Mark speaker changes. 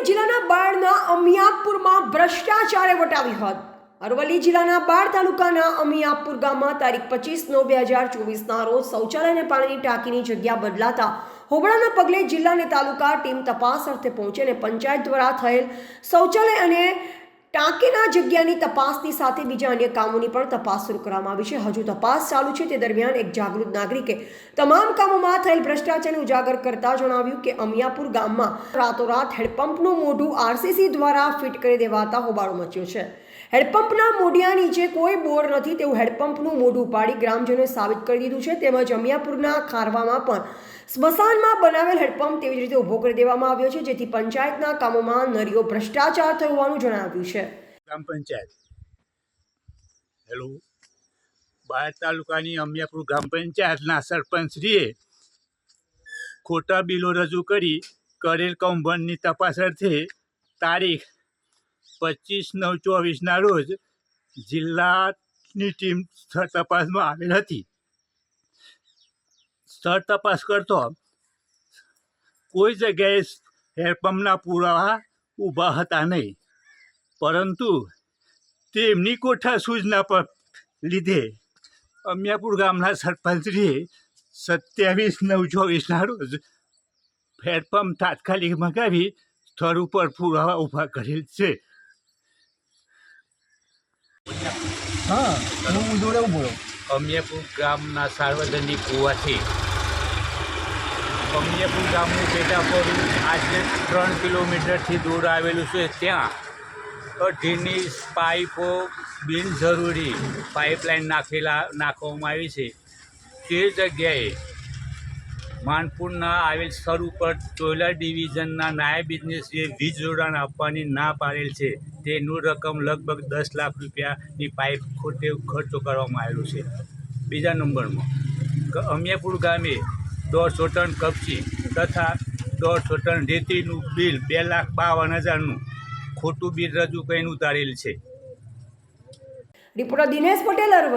Speaker 1: જિલ્લાના બાળના અમિયાપુરમાં ભ્રષ્ટાચારે વટાવી હદ। અરવલ્લી જિલ્લાના બાળ તાલુકાના અમિયાપુર ગામમાં તારીખ 25/9/2024ના રોજ શૌચાલય અને પાણીની ટાંકીની જગ્યા બદલાતા હોબાળાના પગલે જિલ્લા અને તાલુકા ટીમ તપાસ અર્થે પહોંચી અને પંચાયત દ્વારા થયેલ શૌચાલય અને ટાંકીના જગ્યાની તપાસની સાથે બીજા અન્ય કામોની પણ તપાસ શરૂ કરવામાં આવી છે। હજુ તપાસ ચાલુ છે। તે દરમિયાન એક જાગૃત નાગરિકે તમામ કામોમાં થયેલ ભ્રષ્ટાચારને ઉજાગર કરતા જણાવ્યું કે અમિયાપુર ગામમાં રાતોરાત હેડપંપનું મોઢું આરસીસી દ્વારા ફિટ કરી દેવાતા હોબાળો મચ્યો છે। હેડપંપના મોઢિયા નીચે કોઈ બોર નથી તેવું હેડપંપનું મોઢું ઉપાડી ગ્રામજનોએ સાબિત કરી દીધું છે। તેમજ અમિયાપુરના ખારવામાં પણ સ્મશાનમાં બનાવેલ હેડપંપ તેવી જ રીતે ઊભો કરી દેવામાં આવ્યો છે, જેથી પંચાયતના કામોમાં નરિયો ભ્રષ્ટાચાર થયો હોવાનું જણાવ્યું છે।
Speaker 2: ગ્રામ પંચાયત હેલો બાયડ તાલુકાની અમિયાપુર ગ્રામ પંચાયતના સરપંચશ્રીએ ખોટા બિલો રજૂ કરી કરેલ કૌભાંડની તપાસ અર્થે તારીખ 25/9/24ના રોજ જિલ્લાની ટીમ સ્થળ તપાસમાં આવેલ હતી। સ્થળ તપાસ કરતો કોઈ જગ્યાએ હેડપંપના પુરાવા ઊભા હતા નહીં, પરંતુ તેમની કોઠા સૂચના પર લીધે અમિયાપુર ગામના સરપંચશ્રીએ 27/9/24ના રોજ હેડપંપ તાત્કાલિક મગાવી સ્થળ ઉપર પુરાવા ઊભા કરેલ છે। અમિયાપુર ગામના સાર્વજનિક હોવાથી અમિયાપુર ગામનું પેટાપોરું આજે 3 કિલોમીટરથી દૂર આવેલું છે। ત્યાં અઢીની પાઇપો બિનજરૂરી પાઇપલાઇન નાખવામાં આવી છે। તે જગ્યાએ માનપુરના આવેલ સ્થળ ઉપર ટોયલા ડિવિઝનના નાયબ ઇજનેરશ્રીએ વીજ જોડાણ આપવાની ના પાડેલ છે। તેનું રકમ લગભગ 10 લાખ રૂપિયાની પાઇપ ખોટે ખર્ચો કરવામાં આવેલો છે। બીજા નંબરમાં અમિયાપુર ગામે 150 ટન કપચી તથા 150 ટન રેતીનું બિલ 2,52,000નું ખોટું બિલ રજૂ કરીને ઉતારેલ છે।
Speaker 1: રિપોર્ટર દિનેશ પટેલ, અરવલ્લી।